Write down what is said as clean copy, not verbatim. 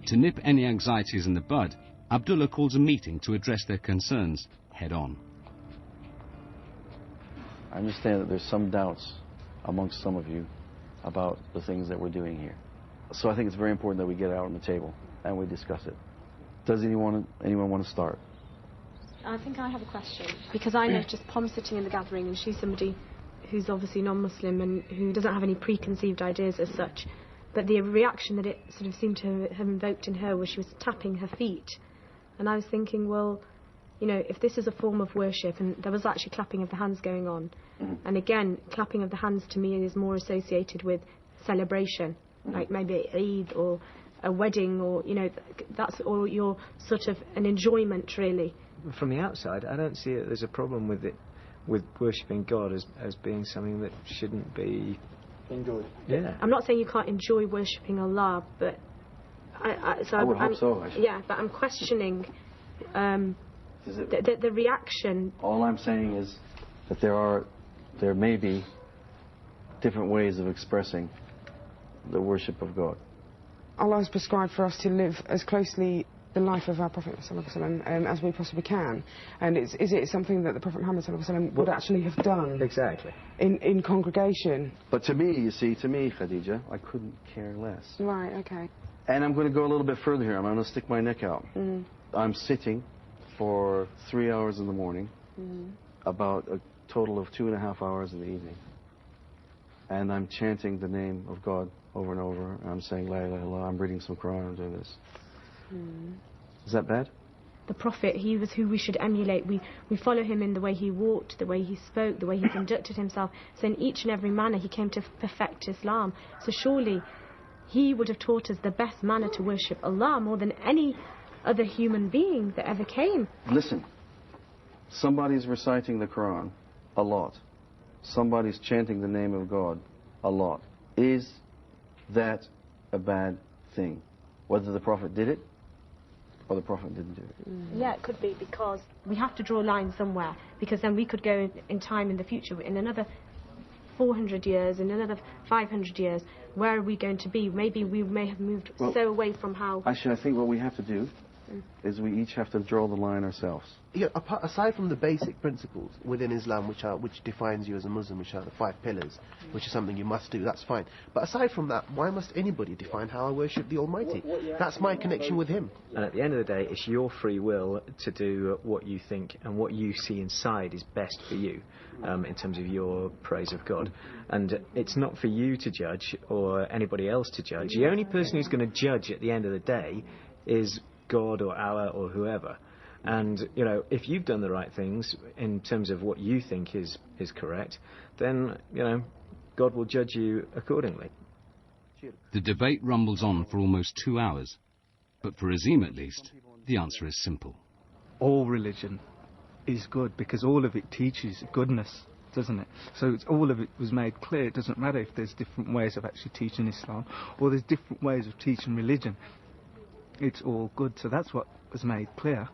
To nip any anxieties in the bud, Abdullah calls a meeting to address their concerns head-on. I understand that there's some doubts amongst some of you about the things that we're doing here. So I think it's very important that we get it out on the table and we discuss it. Does anyone want to start? I think I have a question, because I noticed Pom sitting in the gathering, and she's somebody who's obviously non-Muslim and who doesn't have any preconceived ideas as such. But the reaction that it sort of seemed to have invoked in her was she was tapping her feet. And I was thinking, well, you know, if this is a form of worship, and there was actually clapping of the hands going on, and again, clapping of the hands to me is more associated with celebration, like maybe Eid or a wedding, or, you know, that's all your sort of an enjoyment, really. From the outside, I don't see that there's a problem with it, with worshipping God as being something that shouldn't be enjoyed. Yeah. I'm not saying you can't enjoy worshipping Allah, but I would hope so. Actually. Yeah, but I'm questioning the reaction. All I'm saying is that there may be different ways of expressing the worship of God. Allah has prescribed for us to live as closely the life of our Prophet ﷺ, as we possibly can. And is it something that the Prophet Muhammad ﷺ would actually have done? Exactly. In congregation? But to me, you see, Khadija, I couldn't care less. Right, okay. And I'm going to go a little bit further here. I'm going to stick my neck out. I'm sitting for 3 hours in the morning, about a total of 2.5 hours in the evening. And I'm chanting the name of God over and over. I'm saying, La ilaha illallah, I'm reading some Quran, I'm doing this. Is that bad? The Prophet, he was who we should emulate. We follow him in the way he walked, the way he spoke, the way he conducted himself. So in each and every manner he came to perfect Islam. So surely he would have taught us the best manner to worship Allah more than any other human being that ever came. Listen, somebody's reciting the Quran a lot. Somebody's chanting the name of God a lot. Is that a bad thing? Whether the Prophet did it or the Prophet didn't do it. Yeah, it could be, because we have to draw a line somewhere, because then we could go in time in the future, in another 400 years, in another 500 years, where are we going to be? Maybe we may have moved so away from how... Actually, I think what we have to do is we each have to draw the line ourselves. Yeah, aside from the basic principles within Islam, which defines you as a Muslim, which are the 5 pillars, which is something you must do, that's fine. But aside from that, why must anybody define how I worship the Almighty? That's my connection with Him. And at the end of the day, it's your free will to do what you think and what you see inside is best for you, in terms of your praise of God. And it's not for you to judge or anybody else to judge. The only person who's going to judge at the end of the day is God or Allah or whoever. And, you know, if you've done the right things in terms of what you think is correct, then, you know, God will judge you accordingly. The debate rumbles on for almost 2 hours. But for Azim, at least, the answer is simple. All religion is good because all of it teaches goodness, doesn't it? So all of it was made clear. It doesn't matter if there's different ways of actually teaching Islam or there's different ways of teaching religion. It's all good. So that's what was made clear.